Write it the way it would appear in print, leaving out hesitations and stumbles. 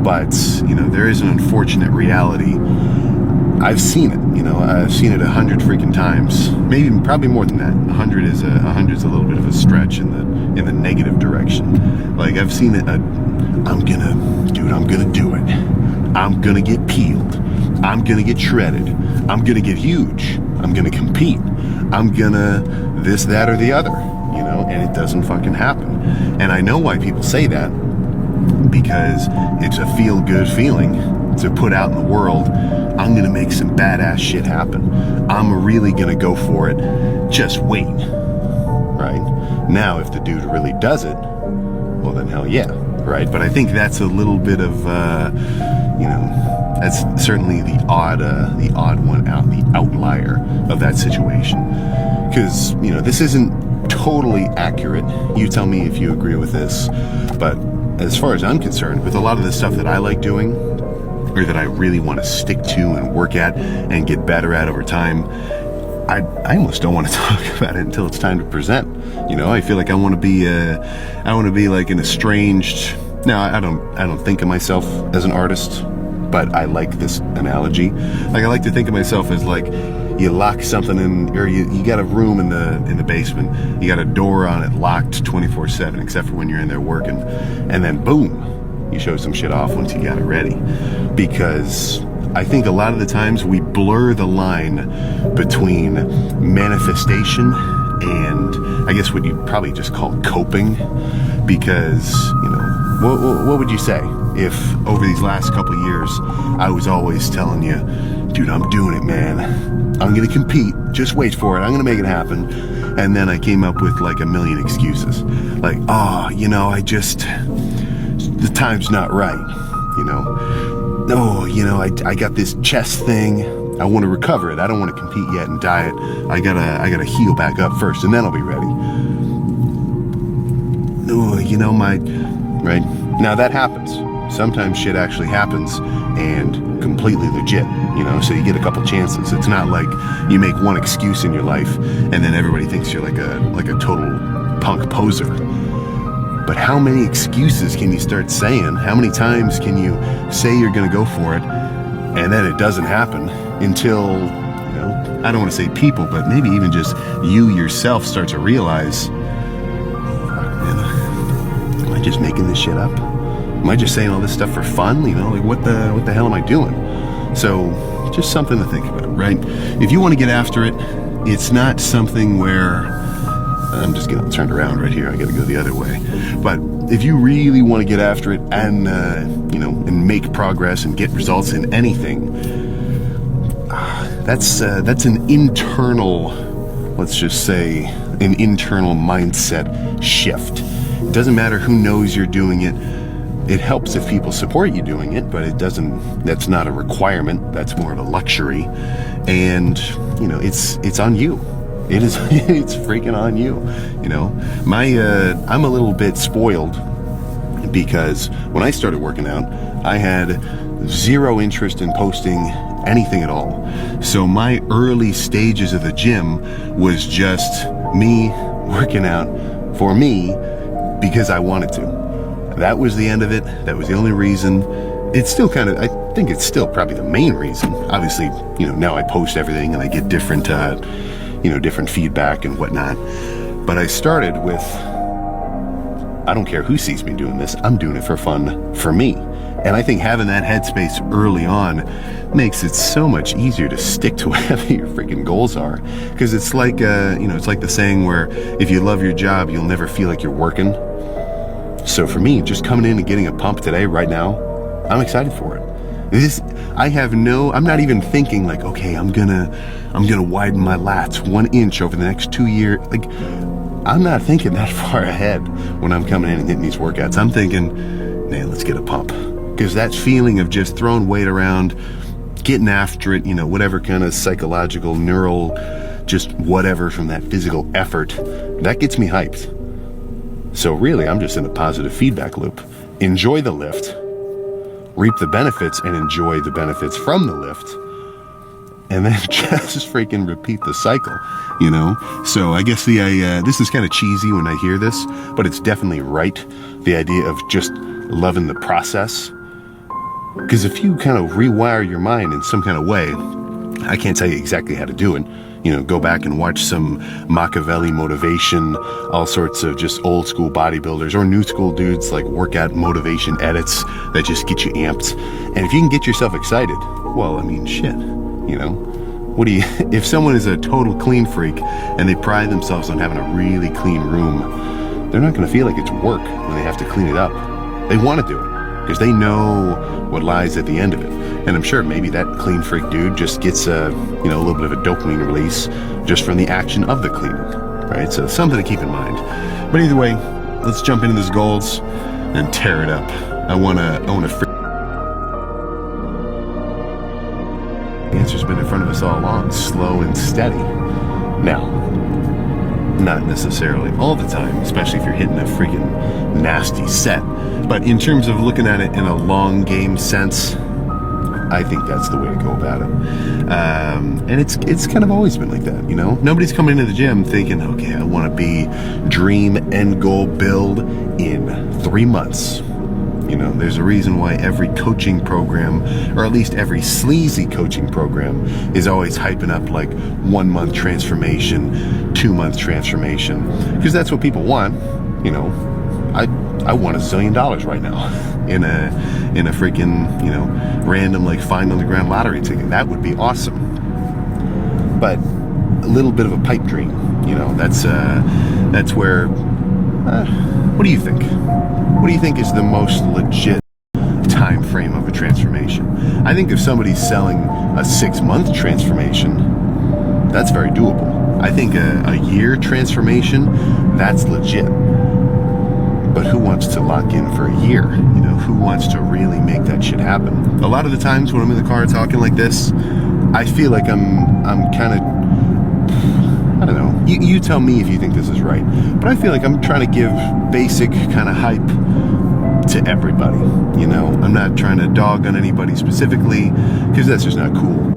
But, there is an unfortunate reality. I've seen it, I've seen it 100 freaking times, probably more than that. 100 is a little bit of a stretch in the negative direction. Like, I've seen it. I'm gonna do it. I'm gonna get peeled. I'm gonna get shredded. I'm gonna get huge. I'm gonna compete. I'm gonna this, that, or the other, and it doesn't fucking happen. And I know why people say that, because it's a feel-good feeling to put out in the world. I'm going to make some badass shit happen. I'm really going to go for it. Just wait. Right? Now, if the dude really does it, well then hell yeah. Right? But I think that's a little bit of, that's certainly the odd one out, the outlier of that situation. Because, this isn't totally accurate. You tell me if you agree with this. But as far as I'm concerned, with a lot of the stuff that I like doing, or that I really want to stick to and work at and get better at over time, I almost don't want to talk about it until it's time to present. I feel like I want to be like an estranged. Now, I don't think of myself as an artist, but I like this analogy. Like, I like to think of myself as like, you lock something in, or you got a room in the basement, you got a door on it locked 24/7, except for when you're in there working, and then boom, you show some shit off once you got it ready. Because I think a lot of the times we blur the line between manifestation and, I guess, what you'd probably just call coping. Because, what would you say if over these last couple of years I was always telling you, dude, I'm doing it, man. I'm going to compete. Just wait for it. I'm going to make it happen. And then I came up with like a million excuses. Like, the time's not right, I got this chest thing. I want to recover it. I don't want to compete yet and diet. I gotta heal back up first, and then I'll be ready. Right? Now that happens. Sometimes shit actually happens and completely legit, so you get a couple chances. It's not like you make one excuse in your life and then everybody thinks you're like a total punk poser. But how many excuses can you start saying? How many times can you say you're going to go for it, and then it doesn't happen until, I don't want to say people, but maybe even just you yourself start to realize, fuck, man, am I just making this shit up? Am I just saying all this stuff for fun? Like what the hell am I doing? So just something to think about, right? If you want to get after it, it's not something where, I'm just getting turned around right here. I got to go the other way. But if you really want to get after it and, and make progress and get results in anything, that's an internal, let's just say, an internal mindset shift. It doesn't matter who knows you're doing it. It helps if people support you doing it, but that's not a requirement. That's more of a luxury. And, it's on you. It's freaking on you. I'm a little bit spoiled because when I started working out, I had zero interest in posting anything at all. So my early stages of the gym was just me working out for me because I wanted to. That was the end of it. That was the only reason. It's still I think it's still probably the main reason. Obviously, now I post everything and I get different different feedback and whatnot. But I started with, I don't care who sees me doing this, I'm doing it for fun, for me. And I think having that headspace early on makes it so much easier to stick to whatever your freaking goals are. Because it's like, it's like the saying where if you love your job, you'll never feel like you're working. So for me, just coming in and getting a pump today, right now, I'm excited for it. I'm not even thinking like, okay, I'm gonna widen my lats 1 inch over the next 2 years. Like, I'm not thinking that far ahead when I'm coming in and hitting these workouts. I'm thinking, man, let's get a pump. Because that feeling of just throwing weight around, getting after it, whatever kind of psychological, neural, just whatever from that physical effort, that gets me hyped. So really, I'm just in a positive feedback loop. Enjoy the lift, reap the benefits, and enjoy the benefits from the lift, and then just freaking repeat the cycle, So I guess this is kind of cheesy when I hear this, but it's definitely right. The idea of just loving the process Because if you kind of rewire your mind in some kind of way, I can't tell you exactly how to do it. Go back and watch some Machiavelli motivation, all sorts of just old school bodybuilders or new school dudes like workout motivation edits that just get you amped. And if you can get yourself excited, well, I mean, shit, if someone is a total clean freak and they pride themselves on having a really clean room, they're not going to feel like it's work when they have to clean it up. They want to do it because they know what lies at the end of it. And I'm sure maybe that clean freak dude just gets a little bit of a dopamine release just from the action of the cleaning, right? So something to keep in mind. But either way, let's jump into this goals and tear it up. I want to the answer's been in front of us all along, slow and steady. Now, not necessarily all the time, especially if you're hitting a freaking nasty set. But in terms of looking at it in a long game sense, I think that's the way to go about it. And it's kind of always been like that, Nobody's coming into the gym thinking, okay, I want to be dream end goal build in 3 months. There's a reason why every coaching program, or at least every sleazy coaching program, is always hyping up like 1 month transformation, 2 month transformation, because that's what people want. I want $1 zillion right now in a freaking, random like find on the ground lottery ticket. That would be awesome. But a little bit of a pipe dream, that's where, what do you think? What do you think is the most legit time frame of a transformation? I think if somebody's selling a 6-month transformation, that's very doable. I think a year transformation, that's legit. But who wants to lock in for a year? Who wants to really make that shit happen? A lot of the times when I'm in the car talking like this, I feel like I'm kind of, I don't know. You tell me if you think this is right. But I feel like I'm trying to give basic kind of hype to everybody. I'm not trying to dog on anybody specifically, because that's just not cool.